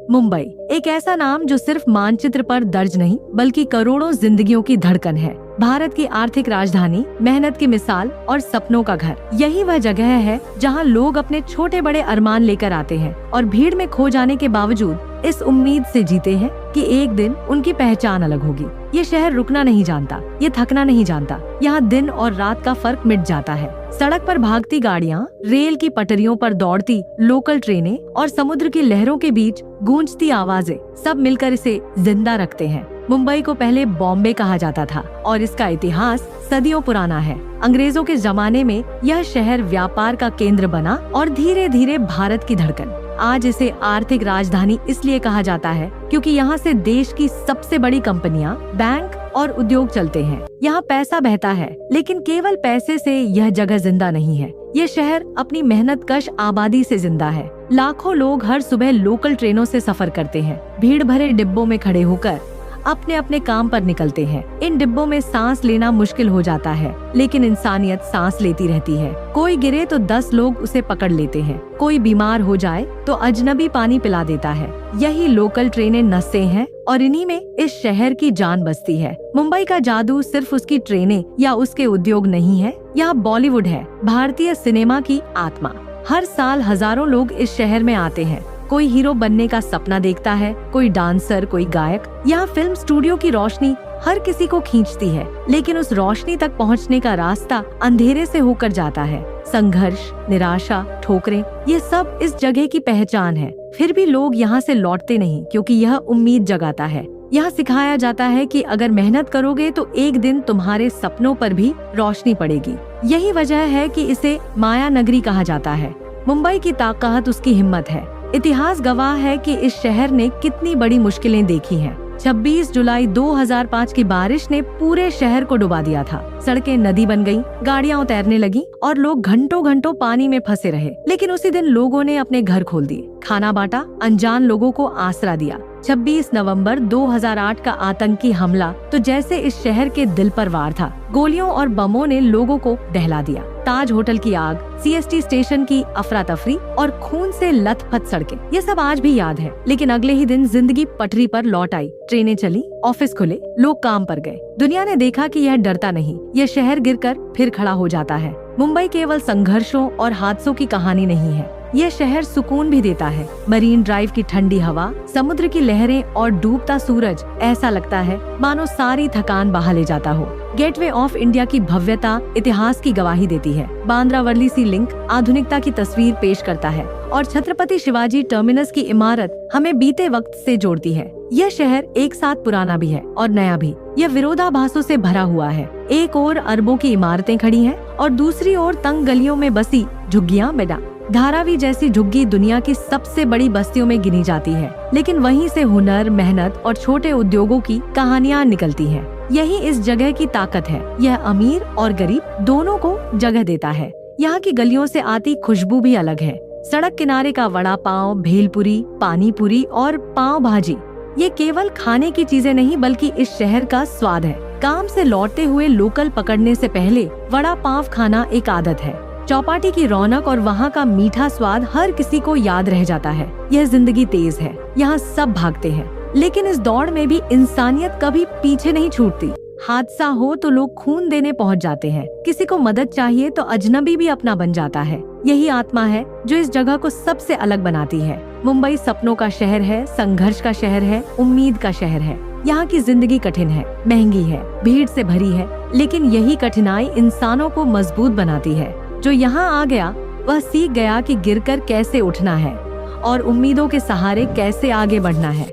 मुंबई एक ऐसा नाम जो सिर्फ मानचित्र पर दर्ज नहीं बल्कि करोड़ों जिंदगियों की धड़कन है। भारत की आर्थिक राजधानी, मेहनत की मिसाल और सपनों का घर। यही वह जगह है जहां लोग अपने छोटे बड़े अरमान लेकर आते हैं और भीड़ में खो जाने के बावजूद इस उम्मीद से जीते हैं कि एक दिन उनकी पहचान अलग होगी। ये शहर रुकना नहीं जानता, ये थकना नहीं जानता। यहाँ दिन और रात का फर्क मिट जाता है। सड़क पर भागती गाड़ियाँ, रेल की पटरियों पर दौड़ती लोकल ट्रेनें और समुद्र की लहरों के बीच गूंजती आवाजें सब मिलकर इसे जिंदा रखते हैं। मुंबई को पहले बॉम्बे कहा जाता था और इसका इतिहास सदियों पुराना है। अंग्रेजों के जमाने में यह शहर व्यापार का केंद्र बना और धीरे धीरे भारत की धड़कन। आज इसे आर्थिक राजधानी इसलिए कहा जाता है क्योंकि यहाँ से देश की सबसे बड़ी कंपनियां, बैंक और उद्योग चलते हैं। यहाँ पैसा बहता है, लेकिन केवल पैसे से यह जगह जिंदा नहीं है। ये शहर अपनी मेहनत कश आबादी से जिंदा है। लाखों लोग हर सुबह लोकल ट्रेनों से सफर करते हैं, भीड़ भरे डिब्बों में खड़े होकर अपने अपने काम पर निकलते हैं। इन डिब्बों में सांस लेना मुश्किल हो जाता है, लेकिन इंसानियत सांस लेती रहती है। कोई गिरे तो 10 लोग उसे पकड़ लेते हैं, कोई बीमार हो जाए तो अजनबी पानी पिला देता है। यही लोकल ट्रेनें नसें हैं और इन्हीं में इस शहर की जान बसती है। मुंबई का जादू सिर्फ उसकी ट्रेनें या उसके उद्योग नहीं है, यहाँ बॉलीवुड है, भारतीय सिनेमा की आत्मा। हर साल हजारों लोग इस शहर में आते हैं। कोई हीरो बनने का सपना देखता है, कोई डांसर, कोई गायक। यहाँ फिल्म स्टूडियो की रोशनी हर किसी को खींचती है, लेकिन उस रोशनी तक पहुँचने का रास्ता अंधेरे से होकर जाता है। संघर्ष, निराशा, ठोकरें, ये सब इस जगह की पहचान है। फिर भी लोग यहाँ से लौटते नहीं, क्योंकि यह उम्मीद जगाता है। यहाँ सिखाया जाता है कि अगर मेहनत करोगे तो एक दिन तुम्हारे सपनों पर भी रोशनी पड़ेगी। यही वजह है कि इसे माया नगरी कहा जाता है। मुंबई की ताकत उसकी हिम्मत है। इतिहास गवाह है कि इस शहर ने कितनी बड़ी मुश्किलें देखी हैं। 26 जुलाई 2005 की बारिश ने पूरे शहर को डुबा दिया था। सड़कें नदी बन गईं, गाड़ियां तैरने लगीं और लोग घंटों घंटों पानी में फंसे रहे। लेकिन उसी दिन लोगों ने अपने घर खोल दिए, खाना बांटा, अनजान लोगों को आसरा दिया। 26 नवंबर 2008 का आतंकी हमला तो जैसे इस शहर के दिल पर वार था। गोलियों और बमों ने लोगों को दहला दिया। ताज होटल की आग, CST स्टेशन की अफरा तफरी और खून से लथपथ सड़कें, ये सब आज भी याद है। लेकिन अगले ही दिन जिंदगी पटरी पर लौट आई। ट्रेनें चली, ऑफिस खुले, लोग काम पर गए। दुनिया ने देखा कि यह डरता नहीं, यह शहर गिरकर फिर खड़ा हो जाता है। मुंबई केवल संघर्षों और हादसों की कहानी नहीं है, यह शहर सुकून भी देता है। मरीन ड्राइव की ठंडी हवा, समुद्र की लहरें और डूबता सूरज, ऐसा लगता है मानो सारी थकान बहा ले जाता हो। गेटवे ऑफ इंडिया की भव्यता इतिहास की गवाही देती है। बांद्रा वर्ली सी लिंक आधुनिकता की तस्वीर पेश करता है और छत्रपति शिवाजी टर्मिनस की इमारत हमें बीते वक्त से जोड़ती है। यह शहर एक साथ पुराना भी है और नया भी। यह विरोधाभासों से भरा हुआ है। एक ओर अरबों की इमारतें खड़ी हैं और दूसरी ओर तंग गलियों में बसी झुग्गियां बेटा। धारावी जैसी झुग्गी दुनिया की सबसे बड़ी बस्तियों में गिनी जाती है, लेकिन वहीं से हुनर, मेहनत और छोटे उद्योगों की कहानियां निकलती हैं। यही इस जगह की ताकत है। यह अमीर और गरीब दोनों को जगह देता है। यहाँ की गलियों से आती खुशबू भी अलग है। सड़क किनारे का वड़ा पाव, भेलपुरी, पानी पूरी और पाव भाजी, ये केवल खाने की चीजें नहीं बल्कि इस शहर का स्वाद है। काम से लौटते हुए लोकल पकड़ने से पहले वड़ा पाव खाना एक आदत है। चौपाटी की रौनक और वहाँ का मीठा स्वाद हर किसी को याद रह जाता है। यह जिंदगी तेज है, यहाँ सब भागते हैं, लेकिन इस दौड़ में भी इंसानियत कभी पीछे नहीं छूटती। हादसा हो तो लोग खून देने पहुँच जाते हैं, किसी को मदद चाहिए तो अजनबी भी अपना बन जाता है। यही आत्मा है जो इस जगह को सबसे अलग बनाती है। मुंबई सपनों का शहर है, संघर्ष का शहर है, उम्मीद का शहर है। यहाँ की जिंदगी कठिन है, महंगी है, भीड़ से भरी है, लेकिन यही कठिनाई इंसानों को मजबूत बनाती है। जो यहाँ आ गया वह सीख गया कि गिरकर कैसे उठना है और उम्मीदों के सहारे कैसे आगे बढ़ना है।